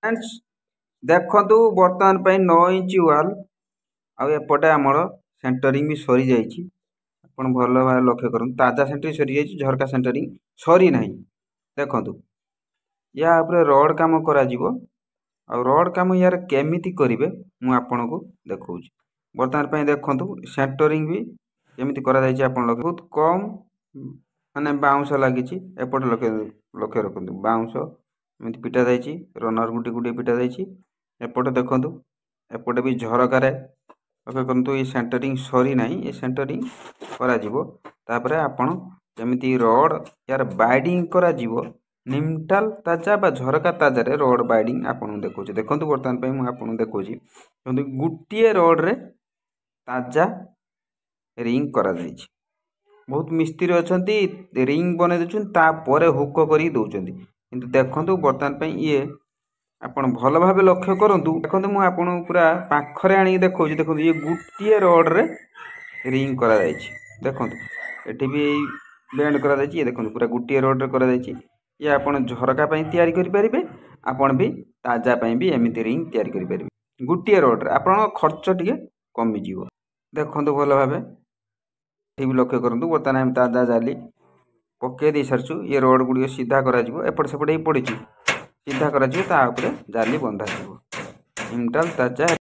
Friends देखु बर्तमान 9 inch वाल आउटे आमर सेंटरिंग भी सरी जाइए। आप भल भाव लक्ष्य करूँ ताजा सेंटरिंग सरी जाइए, झरका सेंटरिंग सरी ना। देखु या रड कम कर रड कम यार केमिति करेंगे मुझे आपन को देखा। बर्तमान देखु सेंटरिंग भी केमिति बहुत कम माने बाउंस लगी एपटे लक्ष्य रखु बाउंस एमती पिटा जाइए, रनर गुटी गुटी पिटा जाइए। एपटे देखु एपटे भी झरकार लक्ष्य करूँ ये सेंटरिंग सरी ना, ये सेंटरिंग कर आपण जमी रड यार बाइडिंग कर निमटाल ताजा बा झरका ताजा रड बाइडिंग आपको देखा। देखो बर्तमान मुझे आपको देखा गोटे रड्रे ताजा रिंग कर बहुत मिस्त्री अच्छा रिंग बन देपर हुक कर दौरान कि देखो बर्तमान ये आप भल भाव लक्ष्य करूँ। देखो मुझे आपको पूरा पाखरे आनी देखा। देखो ये गोटे रड्रे रिंग कर देखो ये भी बेंड कर देखो पूरा गोटे रड्रे कर ये आप झरका तैयारी करेंगे। आपड़ भी ताजा भी एमती रिंग तैयारी करेंगे गोटे रड्रे आप खर्च टे कमिज। देखो भल भाव ये भी लक्ष्य करूँ बर्तमान ताजा जाली पकई दे सारी ये रड गुड़िक सीधा करपट सेपटे पड़ी सीधा कर जाली बंधा निमटाल ताजा।